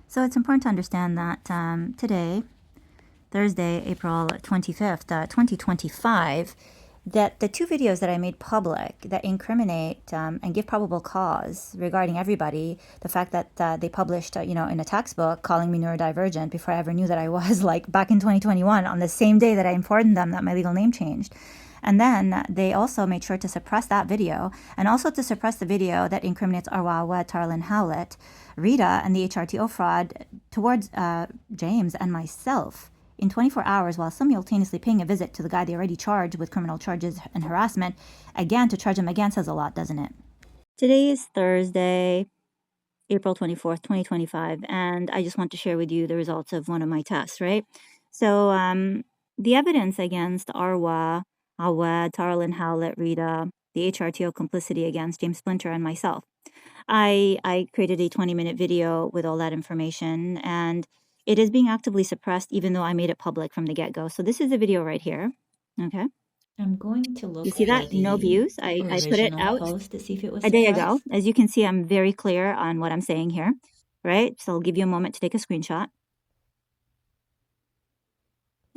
So it's important to understand that today, Thursday, April 25th, 2025, that the two videos that I made public that incriminate and give probable cause regarding everybody, the fact that they published, in a textbook calling me neurodivergent before I ever knew that I was, like back in 2021, on the same day that I informed them that my legal name changed. And then they also made sure to suppress that video and also to suppress the video that incriminates Arwa, Tarlin Howlett, Rita, and the HRTO fraud towards James and myself in 24 hours while simultaneously paying a visit to the guy they already charged with criminal charges and harassment. Again, to charge him again says a lot, doesn't it? Today is Thursday, April 24th, 2025, and I just want to share with you the results of one of my tests, right? So the evidence against Arwa, Awad, Tarlin Howlett, Rita, the HRTO complicity against James Splinter and myself. I created a 20-minute video with all that information, and it is being actively suppressed even though I made it public from the get-go. So this is the video right here. Okay. I'm going to look You see that? No views. I put it out post to see if it was a day ago. suppressed. As you can see, I'm very clear on what I'm saying here, right? So I'll give you a moment to take a screenshot.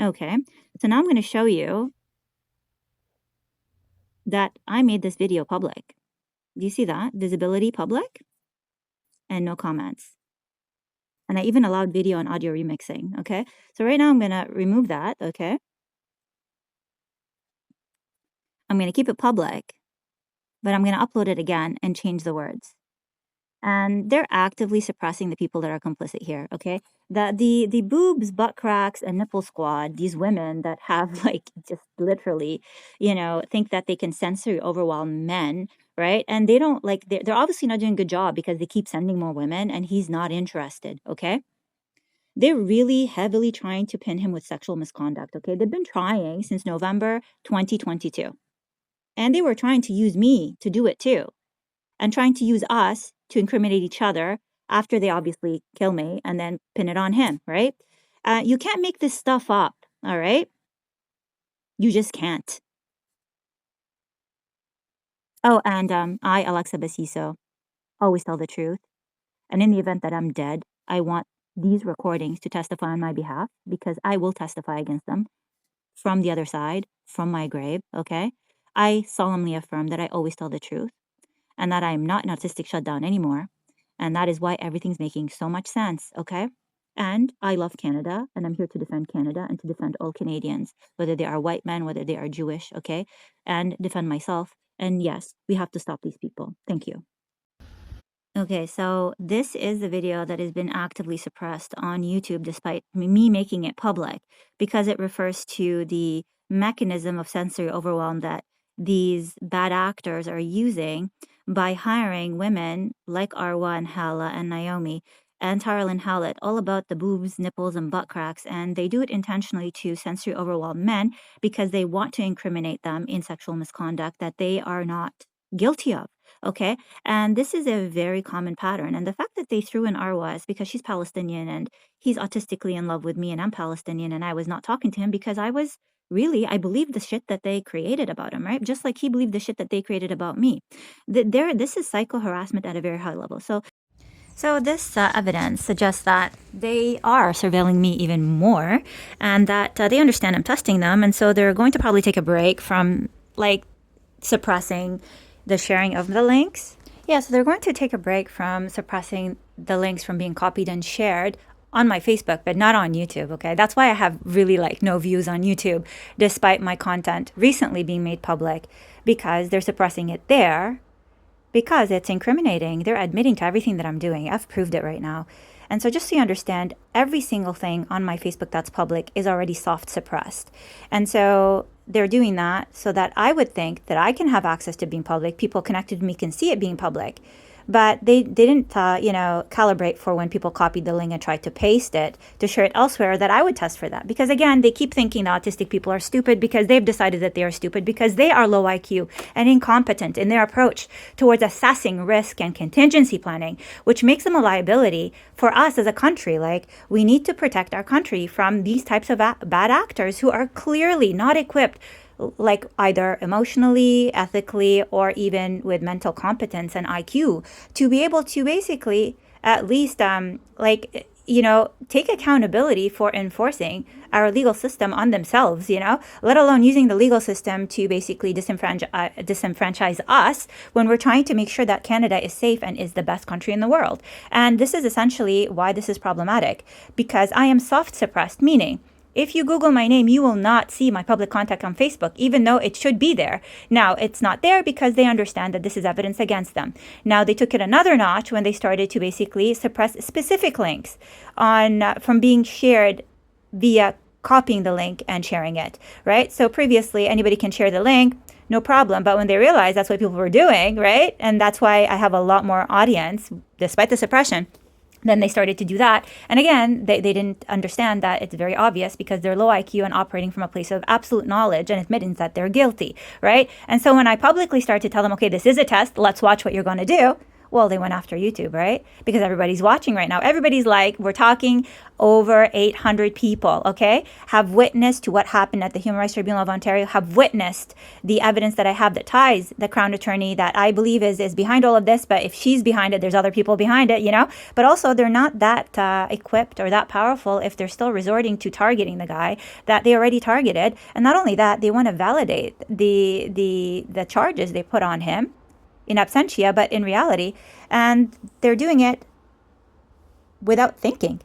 Okay. So now I'm going to show you that I made this video public. Do you see that? Visibility public and no comments. And I even allowed video and audio remixing, okay? So right now I'm going to remove that, okay? I'm going to keep it public, but I'm going to upload it again and change the words. And they're actively suppressing the people that are complicit here, okay? The boobs, butt cracks, and nipple squad, these women that have like just literally, think that they can sensory overwhelm men, right? And they don't like, they're obviously not doing a good job because they keep sending more women and he's not interested, okay? They're really heavily trying to pin him with sexual misconduct, okay? They've been trying since November 2022. And they were trying to use me to do it too. And trying to use us to incriminate each other after they obviously kill me and then pin it on him, right? You can't make this stuff up, all right? You just can't. Oh, and I, Alexa Basiso, always tell the truth. And in the event that I'm dead, I want these recordings to testify on my behalf because I will testify against them from the other side, from my grave, okay? I solemnly affirm that I always tell the truth and that I am not an autistic shutdown anymore. And that is why everything's making so much sense, okay? And I love Canada, and I'm here to defend Canada and to defend all Canadians, whether they are white men, whether they are Jewish, okay? And defend myself. And yes, we have to stop these people. Thank you. Okay, so this is the video that has been actively suppressed on YouTube despite me making it public because it refers to the mechanism of sensory overwhelm that these bad actors are using by hiring women like Arwa and Hala and Naomi and Tarlin Howlett all about the boobs, nipples, and butt cracks. And they do it intentionally to sensory overwhelm men because they want to incriminate them in sexual misconduct that they are not guilty of. Okay. And this is a very common pattern. And the fact that they threw in Arwa is because she's Palestinian and he's autistically in love with me and I'm Palestinian and I was not talking to him because I believed the shit that they created about him, right? Just like he believed the shit that they created about me. This is psycho harassment at a very high level. So this evidence suggests that they are surveilling me even more and that they understand I'm testing them. And so they're going to probably take a break from like suppressing the sharing of the links. Yeah, so they're going to take a break from suppressing the links from being copied and shared on my Facebook, but not on YouTube, okay? That's why I have really like no views on YouTube, despite my content recently being made public, because they're suppressing it there because it's incriminating. They're admitting to everything that I'm doing. I've proved it right now. And so just so you understand, every single thing on my Facebook that's public is already soft suppressed. And so they're doing that so that I would think that I can have access to being public. People connected to me can see it being public. But they didn't, calibrate for when people copied the link and tried to paste it to share it elsewhere that I would test for that. Because again, they keep thinking the autistic people are stupid because they've decided that they are stupid because they are low IQ and incompetent in their approach towards assessing risk and contingency planning, which makes them a liability for us as a country. Like, we need to protect our country from these types of bad actors who are clearly not equipped like either emotionally, ethically, or even with mental competence and IQ to be able to basically at least take accountability for enforcing our legal system on themselves, let alone using the legal system to basically disenfranchise us when we're trying to make sure that Canada is safe and is the best country in the world. And this is essentially why this is problematic, because I am soft suppressed, meaning if you Google my name, you will not see my public contact on Facebook, even though it should be there. Now, it's not there because they understand that this is evidence against them. Now, they took it another notch when they started to basically suppress specific links from being shared via copying the link and sharing it, right? So previously, anybody can share the link, no problem. But when they realized that's what people were doing, right? And that's why I have a lot more audience, despite the suppression. Then they started to do that. And again, they didn't understand that it's very obvious because they're low IQ and operating from a place of absolute knowledge and admittance that they're guilty, right? And so when I publicly started to tell them, okay, this is a test, let's watch what you're going to do. Well, they went after YouTube, right? Because everybody's watching right now. Everybody's like, we're talking over 800 people, okay, have witnessed to what happened at the Human Rights Tribunal of Ontario, have witnessed the evidence that I have that ties the Crown Attorney that I believe is behind all of this. But if she's behind it, there's other people behind it, But also, they're not that equipped or that powerful if they're still resorting to targeting the guy that they already targeted. And not only that, they want to validate the charges they put on him in absentia, but in reality. And they're doing it without thinking.